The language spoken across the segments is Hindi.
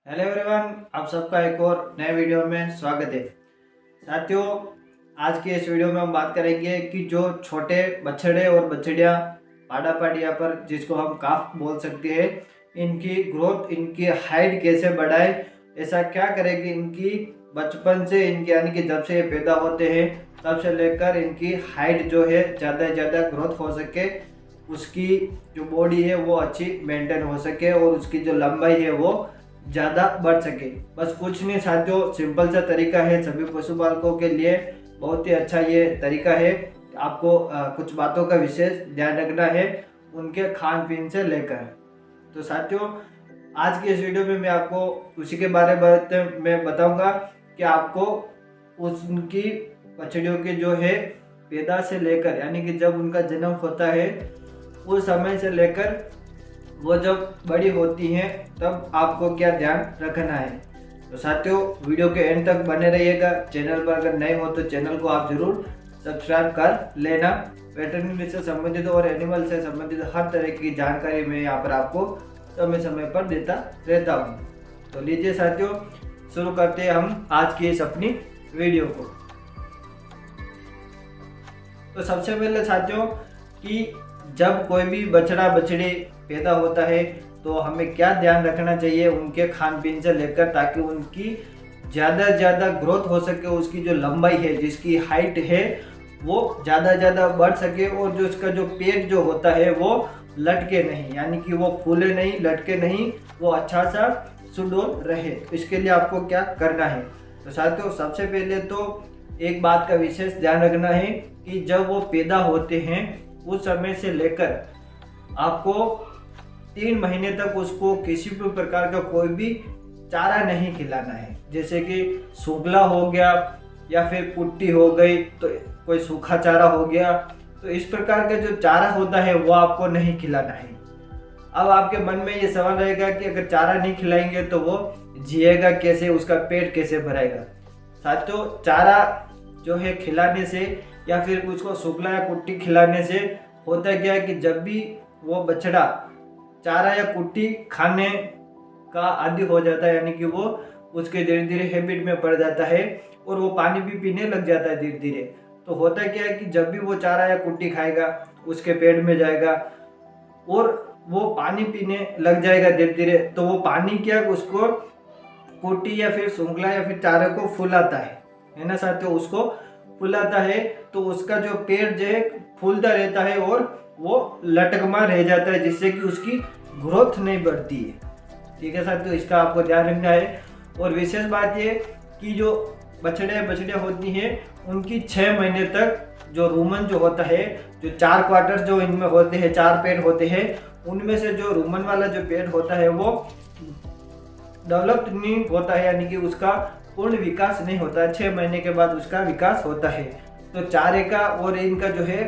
हेलो एवरीवन, आप सबका एक और नए वीडियो में स्वागत है। साथियों, आज की इस वीडियो में हम बात करेंगे कि जो छोटे बछड़े और बछड़ियाँ पाड़ा पाड़िया पर जिसको हम काफ बोल सकते हैं, इनकी ग्रोथ, इनकी हाइट कैसे बढ़ाए, ऐसा क्या करें कि इनकी बचपन से इनके यानी कि जब से ये पैदा होते हैं तब से लेकर इनकी हाइट जो है ज़्यादा से ज़्यादा ग्रोथ हो सके, उसकी जो बॉडी है वो अच्छी मेंटेन हो सके और उसकी जो लंबाई है वो ज़्यादा बढ़ सके। बस कुछ नहीं साथियों, सिंपल सा तरीका है। सभी पशुपालकों के लिए बहुत ही अच्छा ये तरीका है। आपको कुछ बातों का विशेष ध्यान रखना है उनके खान पीन से लेकर। तो साथियों, आज की इस वीडियो में मैं आपको उसी के बारे में बताऊंगा कि आपको उनकी बछड़ियों के जो है पैदा से लेकर यानी कि जब उनका जन्म होता है उस समय से लेकर वो जब बड़ी होती हैं तब आपको क्या ध्यान रखना है। तो साथियों, वीडियो के एंड तक बने रहिएगा। चैनल पर अगर नए हो तो चैनल को आप जरूर सब्सक्राइब कर लेना। वेटरनरी से संबंधित और एनिमल से संबंधित हर तरह की जानकारी मैं यहाँ पर आपको समय समय पर देता रहता हूँ। तो लीजिए साथियों, शुरू करते हैं हम आज की इस अपनी वीडियो को। तो सबसे पहले साथियों कि जब कोई भी बछड़ा बछड़ी पैदा होता है तो हमें क्या ध्यान रखना चाहिए उनके खान पीन से लेकर, ताकि उनकी ज़्यादा से ज़्यादा ग्रोथ हो सके, उसकी जो लंबाई है, जिसकी हाइट है वो ज़्यादा से ज़्यादा बढ़ सके और जो उसका जो पेट जो होता है वो लटके नहीं, यानी कि वो फूले नहीं, लटके नहीं, वो अच्छा सा सुडौल रहे। तो इसके लिए आपको क्या करना है। तो साथियों, सबसे पहले तो एक बात का विशेष ध्यान रखना है कि जब वो पैदा होते हैं उस समय से लेकर आपको 3 महीने तक उसको किसी भी प्रकार का कोई भी चारा नहीं खिलाना है। जैसे कि सूखला हो गया या फिर कुट्टी हो गई, तो कोई सूखा चारा हो गया, तो इस प्रकार का जो चारा होता है वो आपको नहीं खिलाना है। अब आपके मन में ये सवाल रहेगा कि अगर चारा नहीं खिलाएंगे तो वो जिएगा कैसे, उसका पेट कैसे भरेगा। साथियों, चारा जो है खिलाने से या फिर उसको सूखला या कुट्टी खिलाने से होता क्या है कि जब भी वो बछड़ा चारा या कुट्टी खाने का आदी हो जाता है, यानी कि वो उसके धीरे धीरे हैबिट में पड़ जाता है और वो पानी भी पीने लग जाता है धीरे धीरे, तो होता क्या है कि जब भी वो चारा या कुट्टी खाएगा उसके पेट में जाएगा और वो पानी पीने लग जाएगा धीरे धीरे, तो वो पानी क्या उसको कुट्टी या फिर सूखला या फिर चारा को फुलाता है ना साथियों, उसको फुलाता है। तो उसका जो पेट जो है फूलता रहता है और वो लटकमा रह जाता है, जिससे कि उसकी ग्रोथ नहीं बढ़ती है। ठीक है साथियों, इसका आपको ध्यान रखना है। और विशेष बात ये कि जो बछड़ियाँ होती हैं उनकी 6 महीने तक जो रूमन जो होता है, जो 4 क्वार्टर जो इनमें होते हैं, 4 पेट होते हैं, उनमें से जो रूमन वाला जो पेट होता है वो डेवलप्ड नहीं होता है, यानी कि उसका पूर्ण विकास नहीं होता है। 6 महीने के बाद उसका विकास होता है। तो चारे का और इनका जो है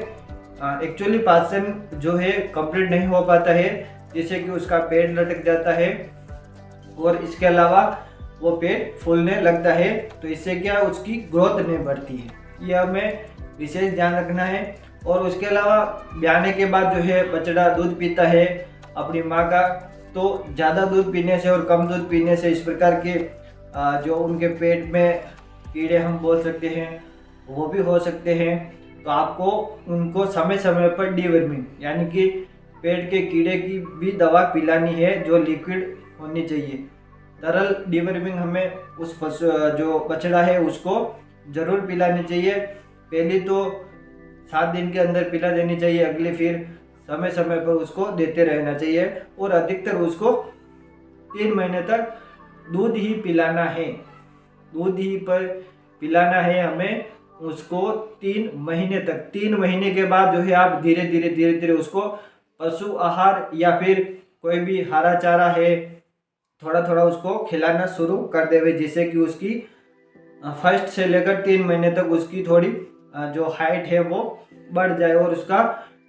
एक्चुअली पाचन जो है कंप्लीट नहीं हो पाता है, जिससे कि उसका पेट लटक जाता है और इसके अलावा वो पेट फूलने लगता है। तो इससे क्या उसकी ग्रोथ नहीं बढ़ती है, यह हमें विशेष ध्यान रखना है। और उसके अलावा ब्याने के बाद जो है बछड़ा दूध पीता है अपनी माँ का, तो ज़्यादा दूध पीने से और कम दूध पीने से इस प्रकार के जो उनके पेट में कीड़े हम बोल सकते हैं वो भी हो सकते हैं। तो आपको उनको समय समय पर डीवर्मिंग यानी कि पेट के कीड़े की भी दवा पिलानी है, जो लिक्विड होनी चाहिए। तरल डीवर्मिंग हमें उस जो बछड़ा है उसको ज़रूर पिलानी चाहिए। पहली तो 7 दिन के अंदर पिला देनी चाहिए, अगली फिर समय समय पर उसको देते रहना चाहिए और अधिकतर उसको 3 महीने तक दूध ही पिलाना है। दूध ही पर पिलाना है हमें उसको 3 महीने तक। 3 महीने के बाद जो है आप धीरे धीरे उसको पशु आहार या फिर कोई भी हरा चारा है थोड़ा थोड़ा उसको खिलाना शुरू कर देवे, जिससे कि उसकी फर्स्ट से लेकर 3 महीने तक उसकी थोड़ी जो हाइट है वो बढ़ जाए और उसका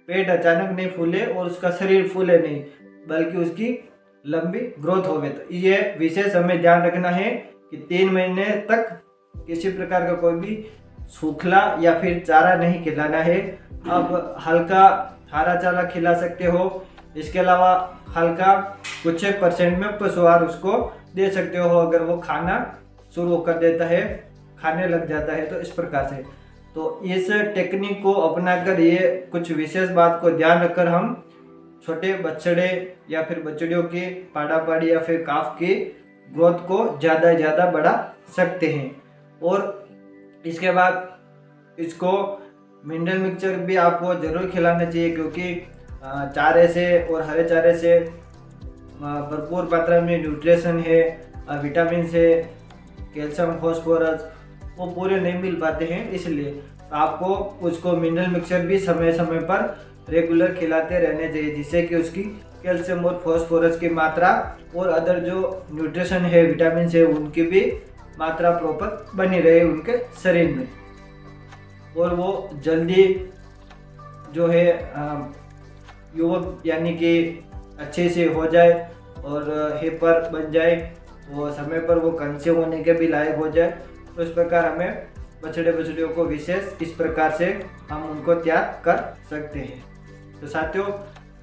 पेट अचानक नहीं फूले और उसका शरीर फूले नहीं, बल्कि उसकी लंबी ग्रोथ हो गई। तो ये विशेष हमें ध्यान रखना है कि 3 महीने तक किसी प्रकार का कोई भी सूखला या फिर चारा नहीं खिलाना है। अब हल्का हरा चारा खिला सकते हो, इसके अलावा हल्का कुछ एक % में पशुआहार उसको दे सकते हो अगर वो खाना शुरू कर देता है, खाने लग जाता है। तो इस प्रकार से तो इस टेक्निक को अपनाकर ये कुछ विशेष बात को ध्यान रखकर हम छोटे बछड़े या फिर बछड़ियों की पाड़ा पाड़ी या फिर काफ की ग्रोथ को ज़्यादा से ज़्यादा बढ़ा सकते हैं। और इसके बाद इसको मिनरल मिक्सचर भी आपको ज़रूर खिलाना चाहिए, क्योंकि चारे से और हरे चारे से भरपूर मात्रा में न्यूट्रिशन है, विटामिन है, कैल्शियम, फॉस्फोरस वो पूरे नहीं मिल पाते हैं। इसलिए आपको उसको मिनरल मिक्सचर भी समय समय पर रेगुलर खिलाते रहने चाहिए, जिससे कि उसकी कैल्शियम और फॉस्फोरस की मात्रा और अदर जो न्यूट्रिशन है, विटामिन है, उनकी भी मात्रा प्रॉपर बनी रहे उनके शरीर में, और वो जल्दी जो है युवक यानी कि अच्छे से हो जाए और हेपर बन जाए, वो समय पर वो कंसीव होने के भी लायक हो जाए। तो इस प्रकार हमें बछड़े बछड़ियों को विशेष इस प्रकार से हम उनको तैयार कर सकते हैं। तो साथियों,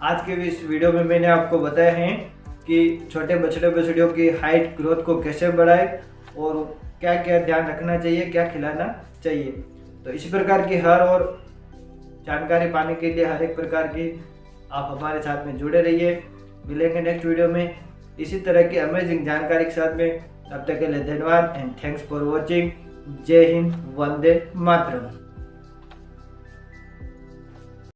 आज के इस वीडियो में मैंने आपको बताया है कि छोटे बछड़े बछड़ियों की हाइट ग्रोथ को कैसे बढ़ाए और क्या क्या ध्यान रखना चाहिए, क्या खिलाना चाहिए। तो इसी प्रकार की हर और जानकारी पाने के लिए, हर एक प्रकार की, आप हमारे साथ में जुड़े रहिए। मिलेंगे नेक्स्ट वीडियो में इसी तरह की अमेजिंग जानकारी के साथ में। तब तक के लिए धन्यवाद एंड थैंक्स फॉर वॉचिंग। जय हिंद, वंदे मातरम।